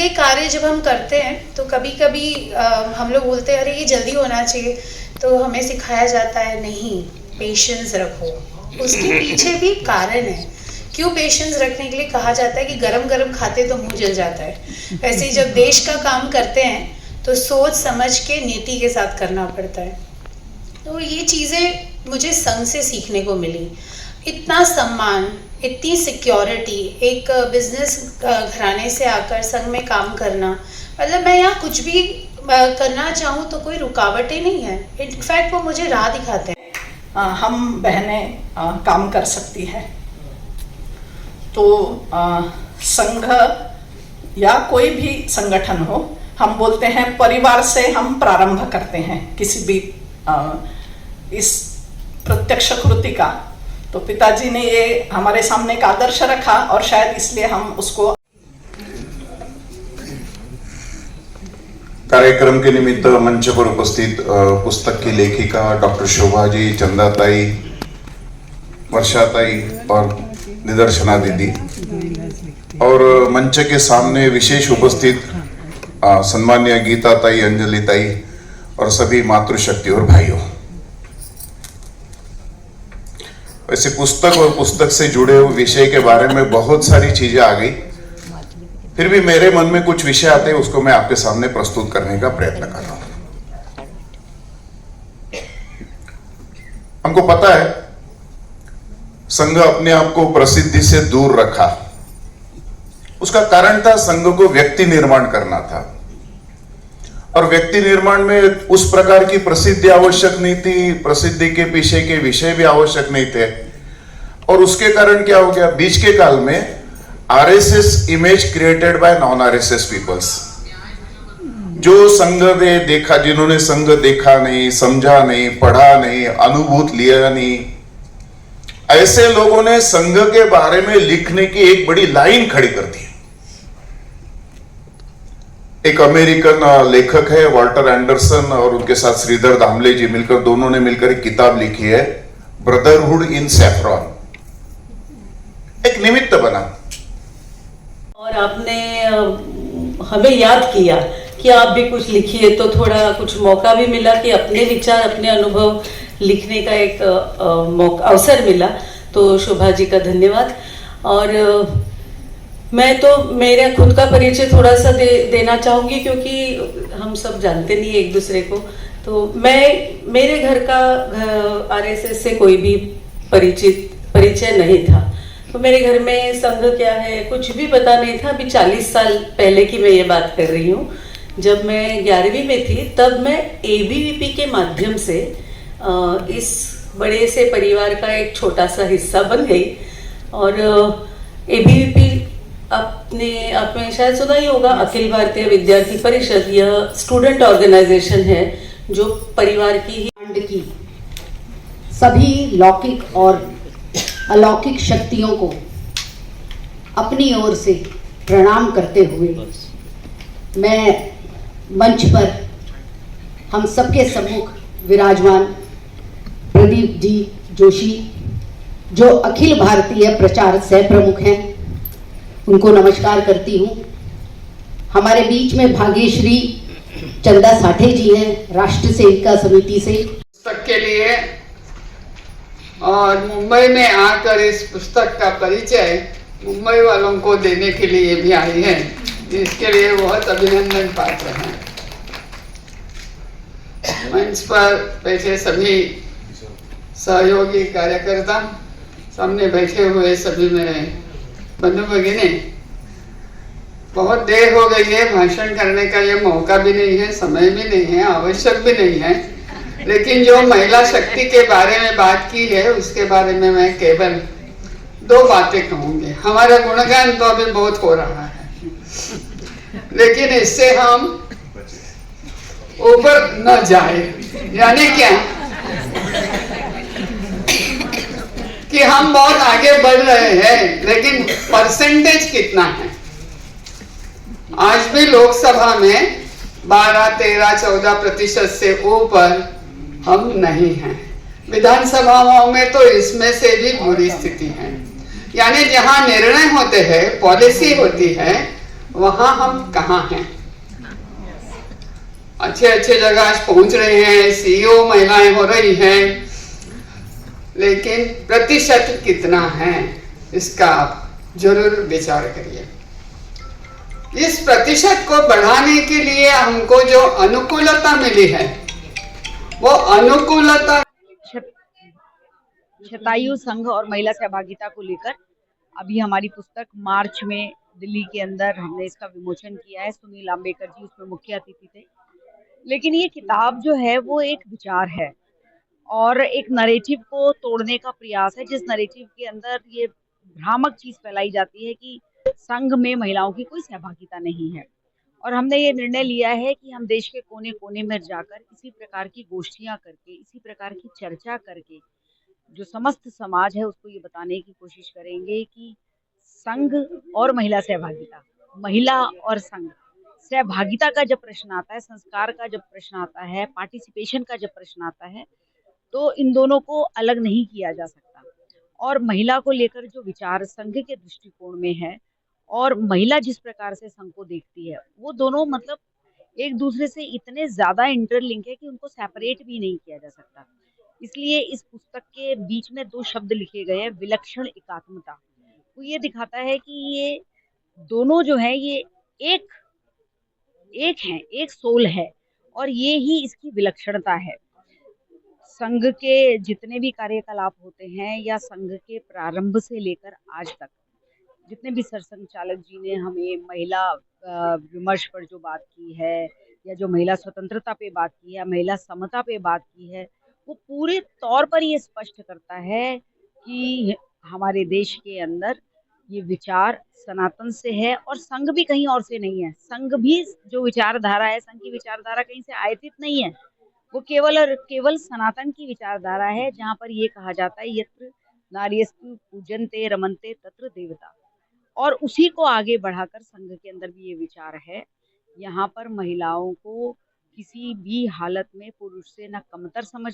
ये कार्य जब हम करते हैं तो कभी कभी हम लोग बोलते हैं अरे ये जल्दी होना चाहिए, तो हमें सिखाया जाता है नहीं, पेशेंस रखो। उसके पीछे भी कारण है क्यों पेशेंस रखने के लिए कहा जाता है कि गरम गरम खाते तो मुंह जल जाता है। वैसे ही जब देश का काम करते हैं तो सोच समझ के नीति के साथ करना पड़ता है। तो ये चीज़ें मुझे संघ से सीखने को मिली। इतना सम्मान, इतनी सिक्योरिटी, एक बिजनेस घराने से आकर संघ में काम करना, मतलब मैं यहाँ कुछ भी करना चाहूँ तो कोई रुकावटें नहीं है। इनफैक्ट वो मुझे राह दिखाते हैं। हम बहनें काम कर सकती हैं तो संघ या कोई भी संगठन हो, हम बोलते हैं परिवार से हम प्रारंभ करते हैं किसी भी इस प्रत्यक्ष कृति का। तो पिताजी ने ये हमारे सामने एक आदर्श रखा और शायद इसलिए हम उसको। कार्यक्रम के निमित्त मंच पर उपस्थित पुस्तक की लेखिका डॉक्टर शोभा जी, चंदाताई, वर्षाताई और निदर्शना दीदी, और मंच के सामने विशेष उपस्थित सम्मान्य गीताताई, अंजलिताई और सभी मातृशक्ति और भाइयों। वैसे पुस्तक और पुस्तक से जुड़े हुए विषय के बारे में बहुत सारी चीजें आ गई, फिर भी मेरे मन में कुछ विषय आते हैं, उसको मैं आपके सामने प्रस्तुत करने का प्रयत्न कर रहा हूं। हमको पता है संघ अपने आप को प्रसिद्धि से दूर रखा। उसका कारण था संघ को व्यक्ति निर्माण करना था, और व्यक्ति निर्माण में उस प्रकार की प्रसिद्धि आवश्यक नहीं थी, प्रसिद्धि के पीछे के विषय भी आवश्यक नहीं थे। और उसके कारण क्या हो गया, बीच के काल में RSS image created by non RSS peoples, जो संघ ने देखा, जिन्होंने संघ देखा नहीं, समझा नहीं, पढ़ा नहीं, अनुभूत लिया नहीं, ऐसे लोगों ने संघ के बारे में लिखने की एक बड़ी लाइन खड़ी कर दी। एक अमेरिकन लेखक है वॉल्टर एंडरसन, और उनके साथ श्रीधर दामले जी मिलकर, दोनों ने मिलकर एक किताब लिखी है, ब्रदरहुड इन सैफरॉन। एक निमित्त बना और आपने हमें याद किया कि आप भी कुछ लिखिए, तो थोड़ा कुछ मौका भी मिला कि अपने विचार, अपने अनुभव लिखने का एक अवसर मिला। तो शोभा जी का धन्यवाद। और मैं तो मेरा खुद का परिचय थोड़ा सा देना चाहूँगी, क्योंकि हम सब जानते नहीं एक दूसरे को। तो मेरे घर का आरएसएस से कोई भी परिचय नहीं था। तो मेरे घर में संघ क्या है कुछ भी पता नहीं था। अभी 40 साल पहले की मैं ये बात कर रही हूँ। जब मैं 11वीं में थी तब मैं एबीवीपी के माध्यम से इस बड़े से परिवार का एक छोटा सा हिस्सा बन गई। और एबीवीपी आपने शायद सुना ही होगा, अखिल भारतीय विद्यार्थी परिषद, यह स्टूडेंट ऑर्गेनाइजेशन है जो परिवार की सभी लौकिक और अलौकिक शक्तियों को अपनी ओर से प्रणाम करते हुए मैं मंच पर हम सबके सम्मुख विराजमान प्रदीप जी जोशी, जो अखिल भारतीय प्रचार सह प्रमुख हैं, उनको नमस्कार करती हूँ। हमारे बीच में भाग्यश्री चंदा साठे जी हैं, राष्ट्र सेविका समिति से। पुस्तक के लिए और मुंबई में आकर इस पुस्तक का परिचय मुंबई वालों को देने के लिए भी आई है, जिसके लिए बहुत अभिनंदन पात्र हैं। मंच पर बैठे सभी सहयोगी कार्यकर्ता, सामने बैठे हुए सभी मेरे बंधु भगिनी, बहुत देर हो गई है, भाषण करने का ये मौका भी नहीं है, समय भी नहीं है, आवश्यक भी नहीं है। लेकिन जो महिला शक्ति के बारे में बात की है उसके बारे में मैं केवल 2 बातें कहूंगी। हमारा गुणगान तो अभी बहुत हो रहा है, लेकिन इससे हम ऊपर न जाए, यानी क्या कि हम बहुत आगे बढ़ रहे हैं, लेकिन परसेंटेज कितना है। आज भी लोकसभा में 12, 13, 14% से ऊपर हम नहीं हैं। विधानसभाओं में तो इसमें से भी बुरी स्थिति है। यानी जहां निर्णय होते हैं, पॉलिसी होती है, वहाँ हम कहाँ हैं? अच्छे अच्छे जगह आज पहुंच रहे हैं, सीईओ महिलाएं हो रही हैं, लेकिन प्रतिशत कितना है इसका आप जरूर विचार करिए। इस प्रतिशत को बढ़ाने के लिए हमको जो अनुकूलता मिली है, वो अनुकूलता शतायु संघ और महिला सहभागिता को लेकर अभी हमारी पुस्तक मार्च में दिल्ली के अंदर हमने इसका विमोचन किया है। सुनील आम्बेकर जी उसमें मुख्य अतिथि थे। लेकिन ये किताब जो है वो एक विचार है और एक नरेटिव को तोड़ने का प्रयास है, जिस नरेटिव के अंदर ये भ्रामक चीज फैलाई जाती है कि संघ में महिलाओं की कोई सहभागिता नहीं है। और हमने ये निर्णय लिया है कि हम देश के कोने कोने में जाकर इसी प्रकार की गोष्ठियां करके, इसी प्रकार की चर्चा करके जो समस्त समाज है उसको ये बताने की कोशिश करेंगे कि संघ और महिला सहभागिता, महिला और संघ सहभागिता का जब प्रश्न आता है, संस्कार का जब प्रश्न आता है, पार्टिसिपेशन का जब प्रश्न आता है, तो इन दोनों को अलग नहीं किया जा सकता। और महिला को लेकर जो विचार संघ के दृष्टिकोण में है और महिला जिस प्रकार से संघ को देखती है, वो दोनों मतलब एक दूसरे से इतने ज्यादा इंटरलिंक है कि उनको सेपरेट भी नहीं किया जा सकता। इसलिए इस पुस्तक के बीच में 2 शब्द लिखे गए हैं, विलक्षण एकात्मता। तो ये दिखाता है कि ये दोनों जो है ये एक एक हैं, एक सोल है और ये ही इसकी विलक्षणता है। संघ के जितने भी कार्यकलाप होते हैं या संघ के प्रारंभ से लेकर आज तक जितने भी सरसंघचालक जी ने हमें महिला विमर्श पर जो बात की है या जो महिला स्वतंत्रता पे बात की है, महिला समता पे बात की है, वो पूरे तौर पर ये स्पष्ट करता है कि हमारे देश के अंदर ये विचार सनातन से है और संघ भी कहीं और से नहीं है। संघ भी जो विचारधारा है, संघ की विचारधारा कहीं से आयतित नहीं है, वो केवल और केवल सनातन की विचारधारा है, जहाँ पर ये कहा जाता है यत्र नार्यस्तु पूजन्ते रमन्ते तत्र देवता। और उसी को आगे बढ़ाकर संघ के अंदर भी ये विचार है, यहाँ पर महिलाओं को किसी भी हालत में पुरुष से ना कमतर समझ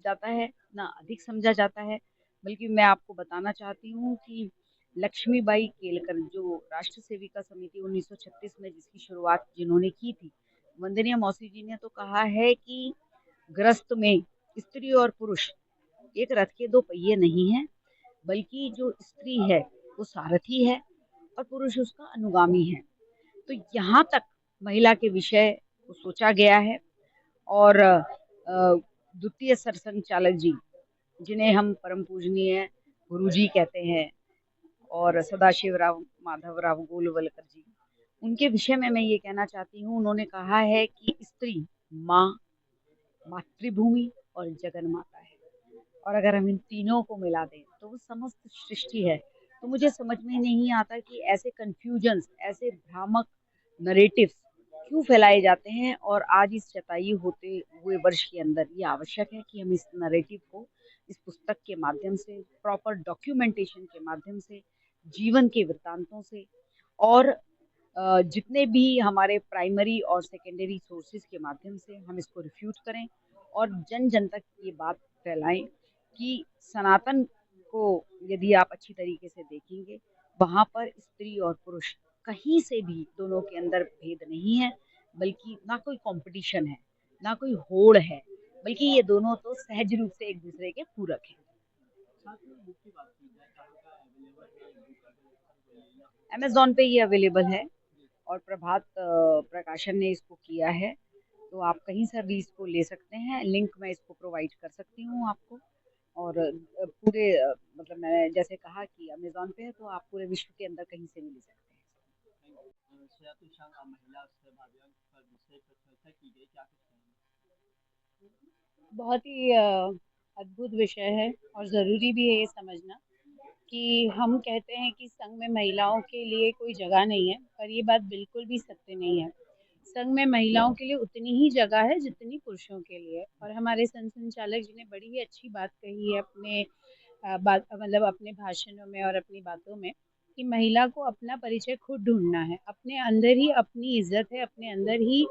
जाता है ना अधिक समझा जाता है। बल्कि मैं आपको बताना चाहती हूँ कि लक्ष्मीबाई केलकर जो राष्ट्र सेविका समिति 1936 में जिसकी शुरुआत जिन्होंने की थी, वंदनीय मौसी जी ने तो कहा है कि ग्रस्त में स्त्री और पुरुष एक रथ के 2 पहिए नहीं है, बल्कि जो स्त्री है वो सारथी है और पुरुष उसका अनुगामी है। तो यहाँ तक महिला के विषय को सोचा गया है। और द्वितीय सरसंघचालक जी जिन्हें हम परम पूजनीय गुरुजी कहते हैं और सदाशिव राव माधव राव गोलवलकर जी, उनके विषय में मैं ये कहना चाहती हूँ, उन्होंने कहा है कि स्त्री माँ, मातृभूमि और जगन माता है। और अगर हम इन तीनों को मिला दें तो वो समस्त सृष्टि है। तो मुझे समझ में नहीं आता कि ऐसे कंफ्यूजन्स, ऐसे भ्रामक नरेटिव्स क्यों फैलाए जाते हैं। और आज इस शतायु होते हुए वर्ष के अंदर ये आवश्यक है कि हम इस नरेटिव को इस पुस्तक के माध्यम से, प्रॉपर डॉक्यूमेंटेशन के माध्यम से, जीवन के वृत्तांतों से और जितने भी हमारे प्राइमरी और सेकेंडरी सोर्सेज के माध्यम से हम इसको रिफ्यूट करें और जन जन तक ये बात फैलाएं कि सनातन को यदि आप अच्छी तरीके से देखेंगे, वहाँ पर स्त्री और पुरुष कहीं से भी दोनों के अंदर भेद नहीं है, बल्कि ना कोई कंपटीशन है, ना कोई होड़ है, बल्कि ये दोनों तो सहज रूप से एक दूसरे के पूरक हैं। अमेज़न पे ये अवेलेबल है और प्रभात प्रकाशन ने इसको किया है, तो आप कहीं से भी इसको ले सकते हैं। लिंक मैं इसको प्रोवाइड कर सकती हूँ आपको। और पूरे मतलब मैंने जैसे कहा कि अमेज़न पे है, तो आप पूरे विश्व के अंदर कहीं से भी ले सकते हैं। बहुत ही अद्भुत विषय है और ज़रूरी भी है ये समझना कि हम कहते हैं कि संघ में महिलाओं के लिए कोई जगह नहीं है, पर ये बात बिल्कुल भी सत्य नहीं है। संघ में महिलाओं के लिए उतनी ही जगह है जितनी पुरुषों के लिए। और हमारे संघ संचालक जी ने बड़ी ही अच्छी बात कही है अपने बात मतलब अपने भाषणों में और अपनी बातों में कि महिला को अपना परिचय खुद ढूंढना है, अपने अंदर ही अपनी इज्जत है, अपने अंदर ही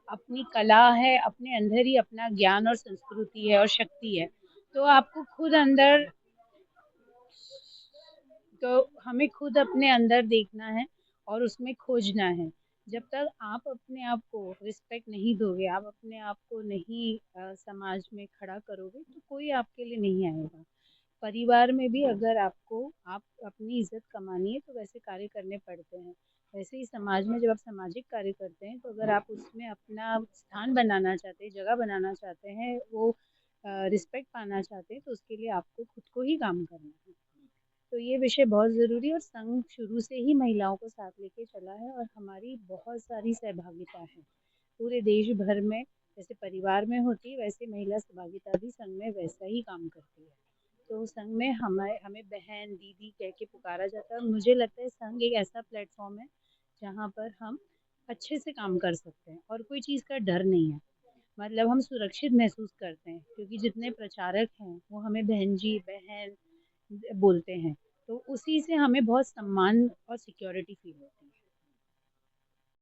अपनी कला है, अपने अंदर ही अपना ज्ञान और संस्कृति है और शक्ति है। तो आपको खुद अंदर, तो हमें खुद अपने अंदर देखना है और उसमें खोजना है। जब तक आप अपने आप को रिस्पेक्ट नहीं दोगे, आप अपने आप को नहीं समाज में खड़ा करोगे, तो कोई आपके लिए नहीं आएगा। परिवार में भी अगर आप अपनी इज्जत कमानी है तो वैसे कार्य करने पड़ते हैं। वैसे ही समाज में जब आप सामाजिक कार्य करते हैं तो अगर आप उसमें अपना स्थान बनाना चाहते हैं, जगह बनाना चाहते हैं, वो रिस्पेक्ट पाना चाहते हैं, तो उसके लिए आपको खुद को ही काम करना है। तो ये विषय बहुत ज़रूरी है और संघ शुरू से ही महिलाओं को साथ लेके चला है और हमारी बहुत सारी सहभागिता है पूरे देश भर में। जैसे परिवार में होती है वैसे महिला सहभागिता भी संघ में वैसा ही काम करती है। तो संघ में हमें हमें बहन दीदी कह के पुकारा जाता है। मुझे लगता है संघ एक ऐसा प्लेटफॉर्म है जहाँ पर हम अच्छे से काम कर सकते हैं और कोई चीज़ का डर नहीं है। मतलब हम सुरक्षित महसूस करते हैं क्योंकि जितने प्रचारक हैं वो हमें बहन जी बहन बोलते हैं, तो उसी से हमें बहुत सम्मान और सिक्योरिटी फील होती है।